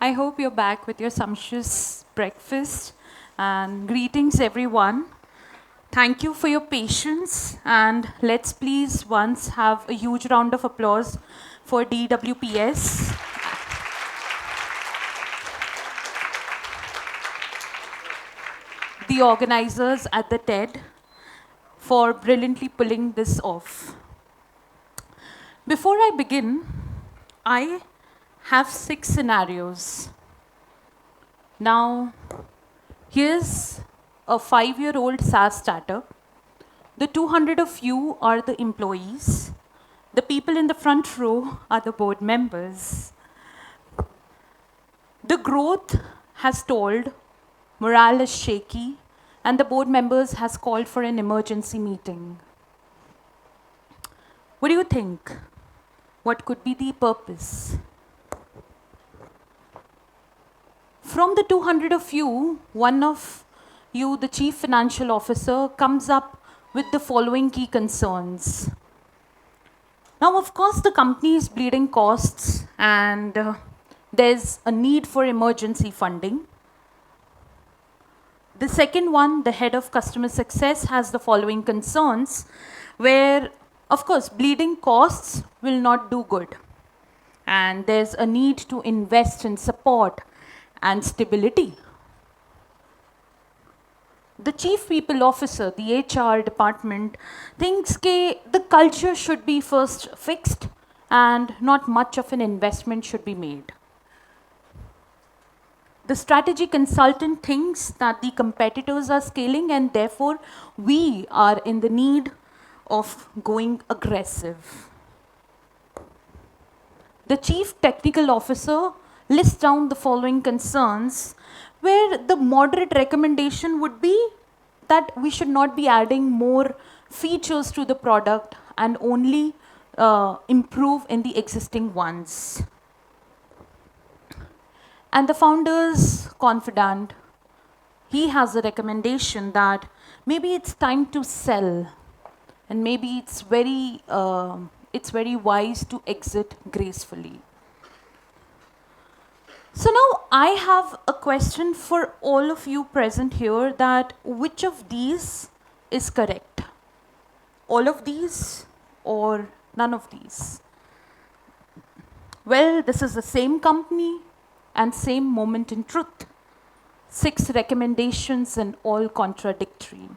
I hope you're back with your sumptuous breakfast. And greetings, everyone. Thank you for your patience. And let's please once have a huge round of applause for DWPS, the organizers at the TED, for brilliantly pulling this off. Before I begin, I have 6 scenarios. Now, here's a 5-year-old SaaS startup. The 200 of you are the employees. The people in the front row are the board members. The growth has stalled, morale is shaky, and the board members has called for an emergency meeting. What do you think? What could be the purpose? From the 200 of you, one of you, the chief financial officer, comes up with the following key concerns. Now, of course, the company is bleeding costs and there's a need for emergency funding. The second one, the head of customer success, has the following concerns where, of course, bleeding costs will not do good. And there's a need to invest in support and stability. The chief people officer, the HR department, thinks the culture should be first fixed and not much of an investment should be made. The strategy consultant thinks that the competitors are scaling and therefore we are in the need of going aggressive. The chief technical officer lists down the following concerns where the moderate recommendation would be that we should not be adding more features to the product and only improve in the existing ones. And the founder's confidant, he has a recommendation that maybe it's time to sell and maybe it's very wise to exit gracefully. So now I have a question for all of you present here that which of these is correct? All of these or none of these? Well, this is the same company and same moment in truth. 6 recommendations and all contradictory.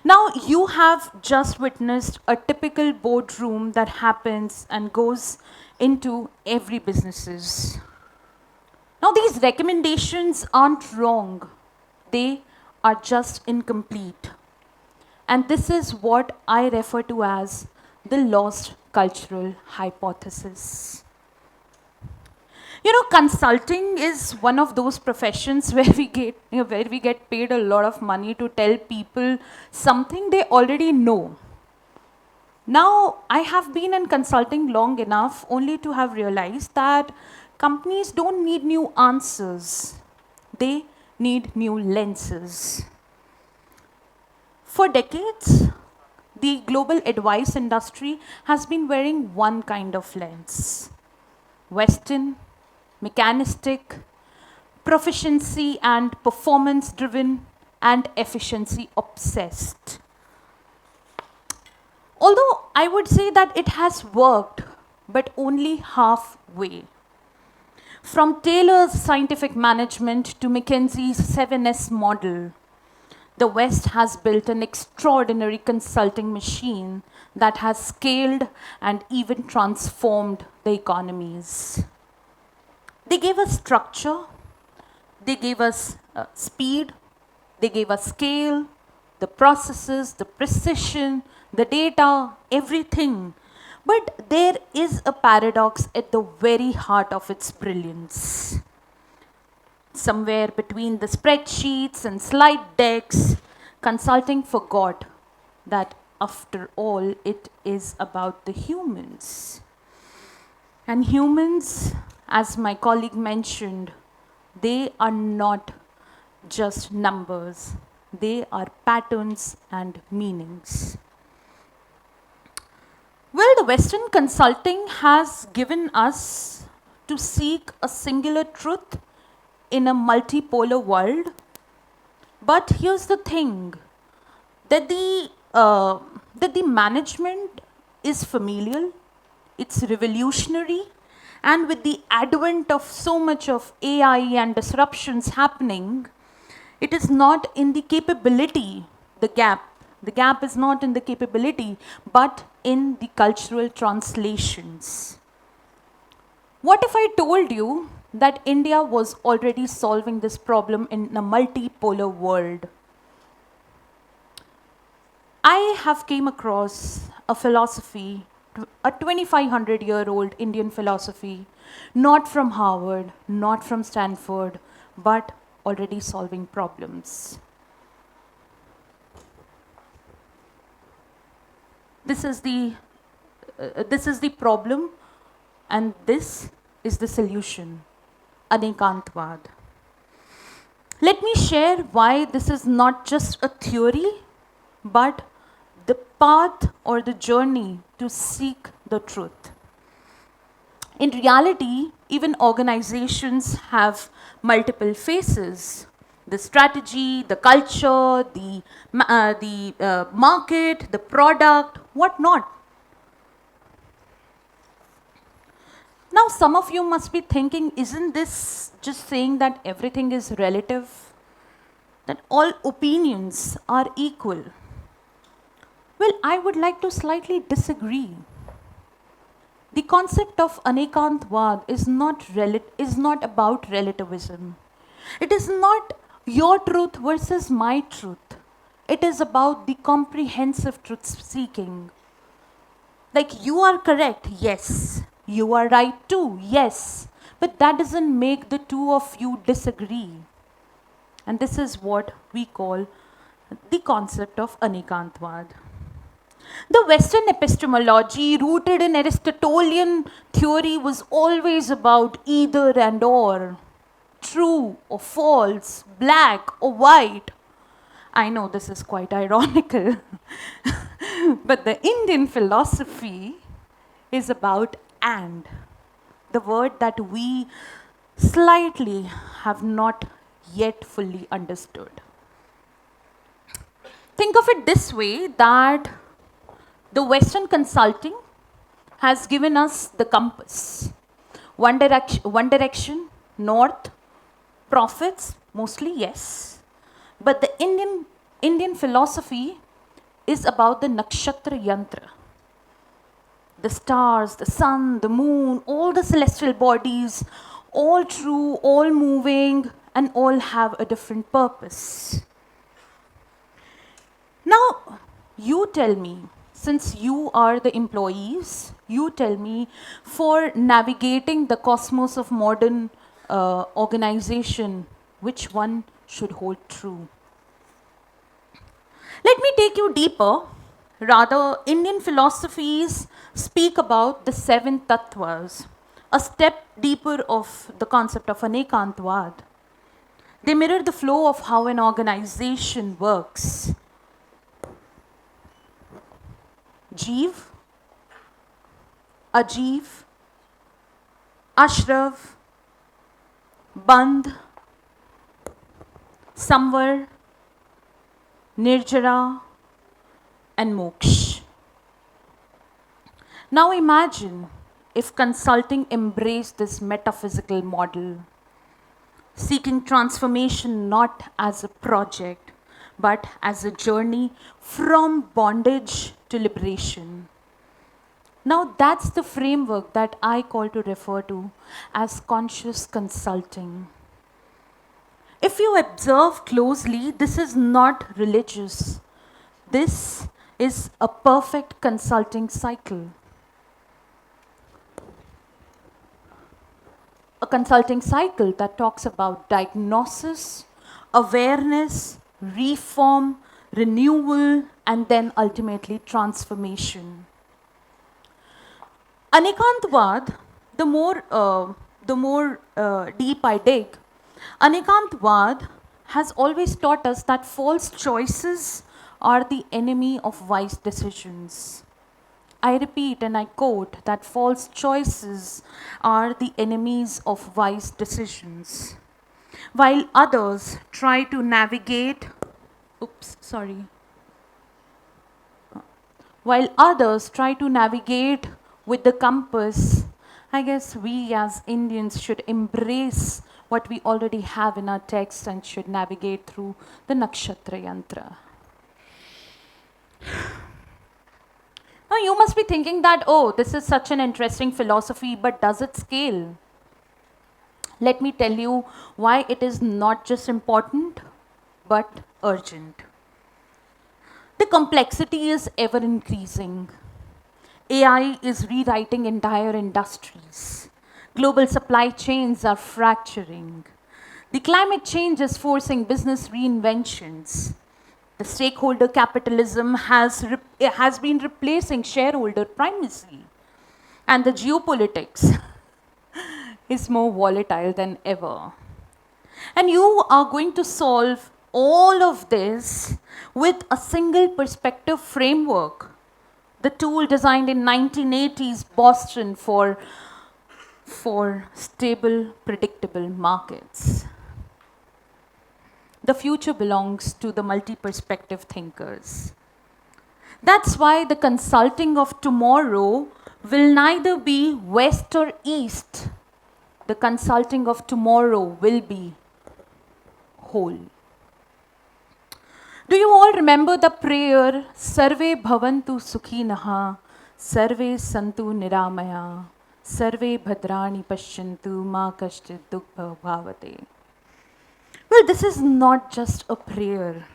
Now you have just witnessed a typical boardroom that happens and goes into every businesses. Now these recommendations aren't wrong. They are just incomplete. And this is what I refer to as the lost cultural hypothesis. You know, consulting is one of those professions where we get paid a lot of money to tell people something they already know. Now, I have been in consulting long enough only to have realized that companies don't need new answers. They need new lenses. For decades, the global advice industry has been wearing one kind of lens: Western, mechanistic, proficiency and performance driven, and efficiency obsessed. Although I would say that it has worked, but only halfway. From Taylor's scientific management to McKinsey's 7S model, the West has built an extraordinary consulting machine that has scaled and even transformed the economies. They gave us structure, they gave us speed, they gave us scale, the processes, the precision, the data, everything. But there is a paradox at the very heart of its brilliance. Somewhere between the spreadsheets and slide decks, consulting forgot that after all, it is about the humans. And humans, as my colleague mentioned, they are not just numbers. They are patterns and meanings. Well, the Western consulting has given us to seek a singular truth in a multipolar world. But here's the thing, that the management is familial, it's revolutionary, and with the advent of so much of AI and disruptions happening, it is not in the capability, the gap. The gap is not in the capability, but in the cultural translations. What if I told you that India was already solving this problem in a multipolar world? I have came across a philosophy, a 2500-year-old Indian philosophy, not from Harvard, not from Stanford, but already solving problems. This is the problem, and this is the solution, Anekantavada. Let me share why this is not just a theory, but the path or the journey to seek the truth. In reality, even organizations have multiple faces. The strategy, the culture, the market, the product, whatnot. Now, some of you must be thinking, isn't this just saying that everything is relative? That all opinions are equal? Well, I would like to slightly disagree. The concept of Anekantavada is not about relativism. It is not your truth versus my truth. It is about the comprehensive truth seeking. Like, you are correct, yes. You are right too, yes. But that doesn't make the two of you disagree. And this is what we call the concept of Anekantavada. The Western epistemology, rooted in Aristotelian theory, was always about either and or, true or false, black or white. I know this is quite ironical, but the Indian philosophy is about and, the word that we slightly have not yet fully understood. Think of it this way, that the Western consulting has given us the compass. One direction, north, profits, mostly yes. But the Indian philosophy is about the nakshatra yantra. The stars, the sun, the moon, all the celestial bodies, all true, all moving, and all have a different purpose. Now, you tell me, since you are the employees, you tell me, for navigating the cosmos of modern organization, which one should hold true? Let me take you deeper. Rather, Indian philosophies speak about the 7 tattvas, a step deeper of the concept of Anekantavada. They mirror the flow of how an organization works. Jeev, Ajeev, Ashrav, Bandh, Samvar, Nirjara, and Moksha. Now imagine if consulting embraced this metaphysical model, seeking transformation not as a project, but as a journey from bondage to liberation. Now that's the framework that I call to refer to as conscious consulting. If you observe closely, this is not religious. This is a perfect consulting cycle. A consulting cycle that talks about diagnosis, awareness, reform, renewal, and then ultimately transformation. Anekantavada, the more deep I dig, Anekantavada has always taught us that false choices are the enemy of wise decisions. I repeat and I quote that false choices are the enemies of wise decisions. While others try to navigate, while others try to navigate with the compass, I guess we as Indians should embrace what we already have in our text and should navigate through the Nakshatra Yantra. Now you must be thinking that, oh, this is such an interesting philosophy, but does it scale? Let me tell you why it is not just important, but urgent. The complexity is ever increasing. AI is rewriting entire industries. Global supply chains are fracturing. The climate change is forcing business reinventions. The stakeholder capitalism has been replacing shareholder primacy. And the geopolitics is more volatile than ever. And you are going to solve all of this with a single perspective framework. The tool designed in 1980s Boston for stable, predictable markets. The future belongs to the multi-perspective thinkers. That's why the consulting of tomorrow will neither be west or east. The consulting of tomorrow will be whole. Do you all remember the prayer, Sarve bhavantu sukhinaha, Sarve santu niramaya, Sarve bhadrani pashyantu ma kashchit dukha bhavate? Well, this is not just a prayer.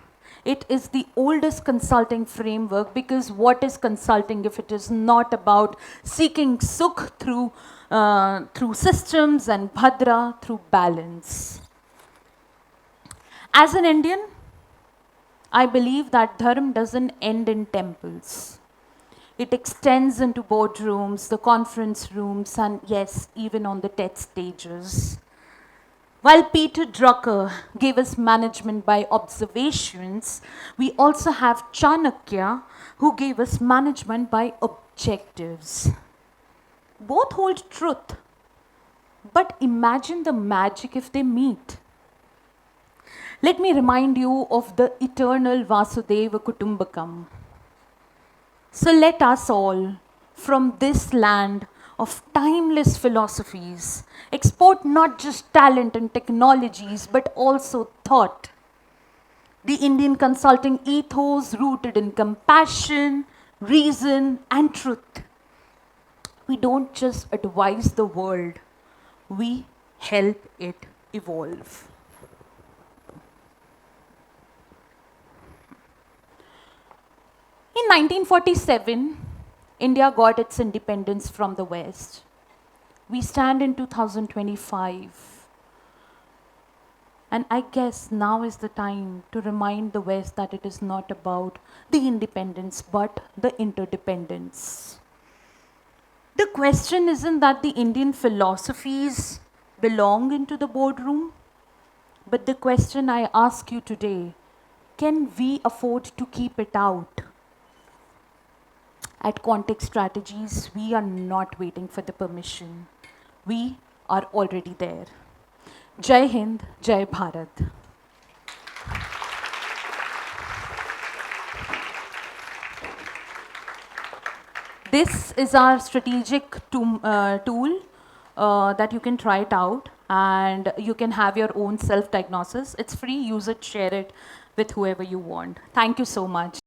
It is the oldest consulting framework, because what is consulting if it is not about seeking sukh through systems and bhadra through balance? As an Indian, I believe that dharma doesn't end in temples. It extends into boardrooms, the conference rooms, and yes, even on the TED stages. While Peter Drucker gave us management by observations, we also have Chanakya, who gave us management by objectives. Both hold truth, but imagine the magic if they meet. Let me remind you of the eternal Vasudeva Kutumbakam. So let us all, from this land of timeless philosophies, export not just talent and technologies, but also thought. The Indian consulting ethos rooted in compassion, reason, and truth. We don't just advise the world, we help it evolve. In 1947, India got its independence from the West. We stand in 2025. And I guess now is the time to remind the West that it is not about the independence, but the interdependence. The question isn't that the Indian philosophies belong into the boardroom, but the question I ask you today, can we afford to keep it out? At Quantix Strategies, we are not waiting for the permission. We are already there. Jai Hind, Jai Bharat. This is our strategic tool that you can try it out, and you can have your own self-diagnosis. It's free, use it, share it with whoever you want. Thank you so much.